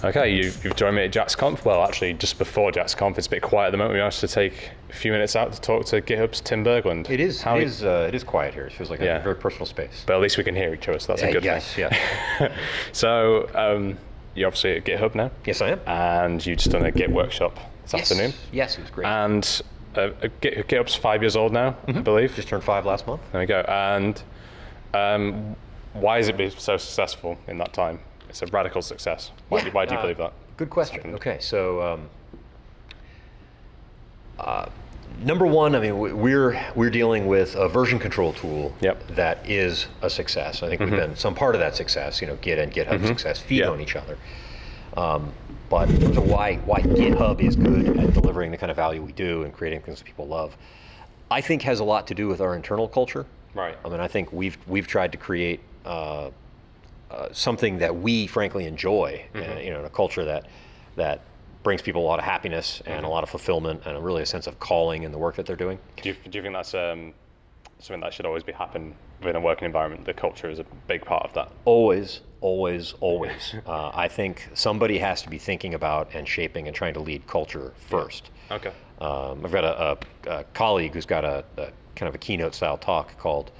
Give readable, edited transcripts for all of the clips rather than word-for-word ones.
Okay, you've joined me at JAXConf. Well, actually, just before JAXConf, it's a bit quiet at the moment. We managed to take a few minutes out to talk to GitHub's Tim Berglund. It is. It is quiet here. It feels like a very personal space. But at least we can hear each other, so that's a good thing. Yeah. So you're obviously at GitHub now. Yes, I am. And you've just done a Git workshop this afternoon. Yes, it was great. And GitHub's 5 years old now, I believe. Just turned 5 last month. There we go. And why has it been so successful in that time? It's a radical success. Why do you believe that? Good question. Okay, so number one, I mean, we're dealing with a version control tool that is a success. I think we've been some part of that success. You know, Git and GitHub success feed on each other. But in terms of why GitHub is good at delivering the kind of value we do and creating things that people love, I think has a lot to do with our internal culture. Right. I mean, I think we've tried to create something that we frankly enjoy, you know, in a culture that brings people a lot of happiness and a lot of fulfillment and really a sense of calling in the work that they're doing. Do you think that's something that should always be happen within a working environment? The culture is a big part of that. Always, always, always. I think somebody has to be thinking about and shaping and trying to lead culture first. Yeah. Okay. I've got a colleague who's got a kind of a keynote style talk called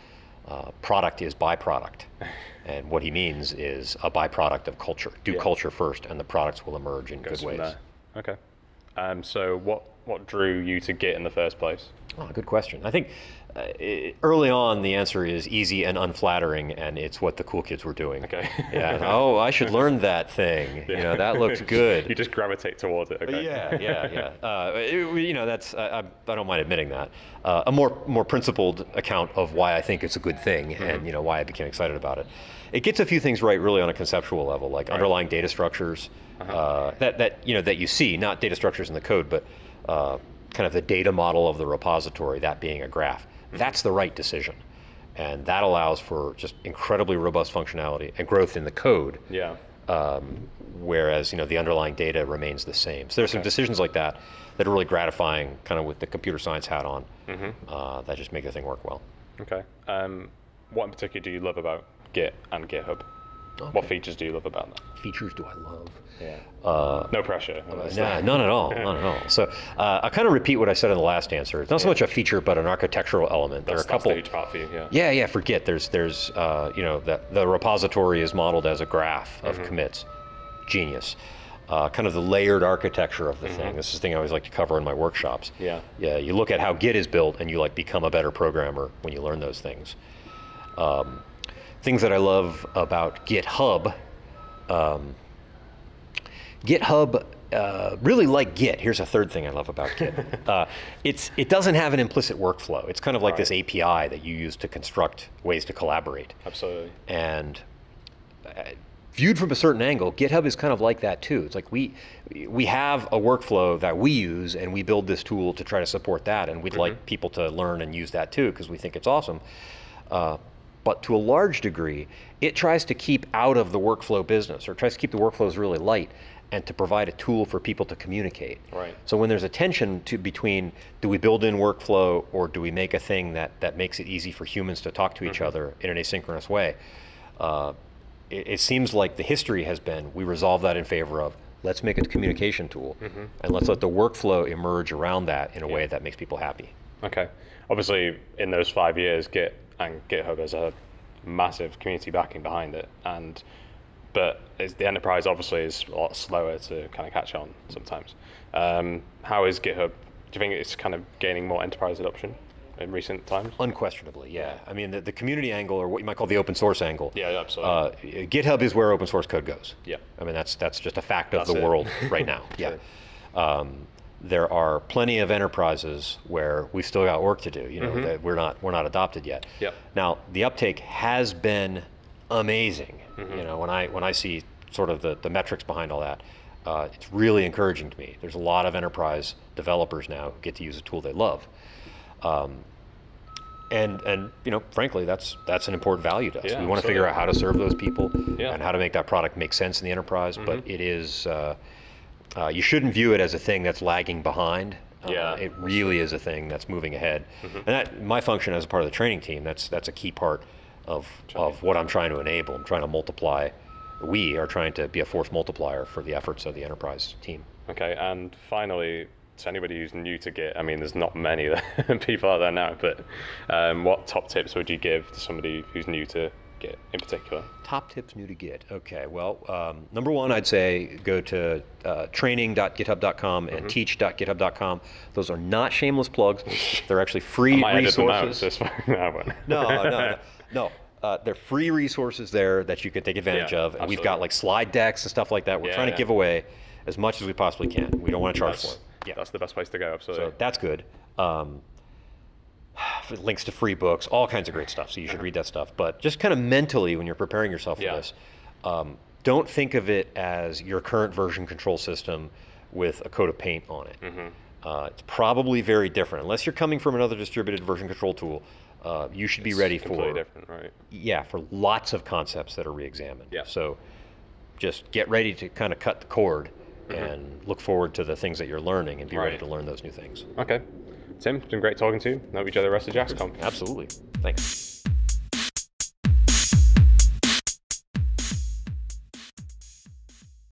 product is byproduct. And what he means is a byproduct of culture. Do culture first and the products will emerge in good ways. Okay. So what drew you to Git in the first place? Oh, good question. I think early on the answer is easy and unflattering, and it's what the cool kids were doing. Okay. Yeah. Oh, I should learn that thing. You know, that looks good. You just gravitate towards it. Okay. Yeah. You know, that's I don't mind admitting that. A more principled account of why I think it's a good thing, and you know why I became excited about it. It gets a few things right, really, on a conceptual level, like underlying data structures that you see, not data structures in the code, but kind of the data model of the repository, that being a graph. That's the right decision. And that allows for just incredibly robust functionality and growth in the code. Yeah. Whereas, you know, the underlying data remains the same. So there's some decisions like that that are really gratifying, kind of with the computer science hat on, that just make the thing work well. Okay. What in particular do you love about Git and GitHub? Okay. What features do you love about that? Features do I love? Yeah. No pressure. Nah, none at all. None at all. So I'll kind of repeat what I said in the last answer. It's not so much a feature, but an architectural element. There are a couple. That's the huge part for you. Yeah. For Git, there's you know, the repository is modeled as a graph of commits. Genius. Kind of the layered architecture of the thing. This is the thing I always like to cover in my workshops. Yeah. You look at how Git is built, and you like become a better programmer when you learn those things. Things that I love about GitHub. GitHub, really like Git. Here's a third thing I love about Git. It doesn't have an implicit workflow. It's kind of like this API that you use to construct ways to collaborate. Absolutely. And viewed from a certain angle, GitHub is kind of like that too. It's like we have a workflow that we use, and we build this tool to try to support that, and we'd like people to learn and use that too because we think it's awesome. But to a large degree, it tries to keep out of the workflow business, or tries to keep the workflows really light, and to provide a tool for people to communicate. Right. So when there's a tension between, do we build in workflow, or do we make a thing that makes it easy for humans to talk to each other in an asynchronous way? It seems like the history has been, we resolve that in favor of, let's make it a communication tool, and let's let the workflow emerge around that in a way that makes people happy. Okay. Obviously, in those 5 years, Git and GitHub has a massive community backing behind it, but the enterprise obviously is a lot slower to kind of catch on sometimes. How is GitHub? Do you think it's kind of gaining more enterprise adoption in recent times? Unquestionably, yeah. I mean, the community angle, or what you might call the open source angle. Yeah, absolutely. GitHub is where open source code goes. Yeah. I mean, that's just a fact of the world right now. Yeah. There are plenty of enterprises where we've still got work to do. You know, that we're not adopted yet. Yep. Now, the uptake has been amazing. You know, when I see sort of the metrics behind all that, it's really encouraging to me. There's a lot of enterprise developers now who get to use a tool they love. And you know, frankly, that's an important value to us. We want to figure out how to serve those people and how to make that product make sense in the enterprise. But it is. You shouldn't view it as a thing that's lagging behind. It really is a thing that's moving ahead. And my function as a part of the training team, that's a key part of what I'm trying to enable. I'm trying to multiply we are trying to be a force multiplier for the efforts of the enterprise team. Okay, and finally, to anybody who's new to Git, I mean, there's not many people out there now, but what top tips would you give to somebody who's new to Git in particular? Top tips new to Git. Okay, well, number one, I'd say go to training.github.com and teach.github.com. Those are not shameless plugs. They're actually free resources. No. They're free resources there that you can take advantage of. And we've got like slide decks and stuff like that. We're trying to give away as much as we possibly can. We don't want to charge for it. Yeah, that's the best place to go, absolutely. So that's good. Links to free books, all kinds of great stuff. So you should read that stuff. But just kind of mentally, when you're preparing yourself for this, don't think of it as your current version control system with a coat of paint on it. It's probably very different. Unless you're coming from another distributed version control tool, you should be ready for completely different, right? Yeah, for lots of concepts that are re-examined. Yeah. So just get ready to kind of cut the cord and look forward to the things that you're learning and be ready to learn those new things. Okay. Tim, it's been great talking to you. Hope you enjoy the rest of JAXConf. Absolutely. Thanks.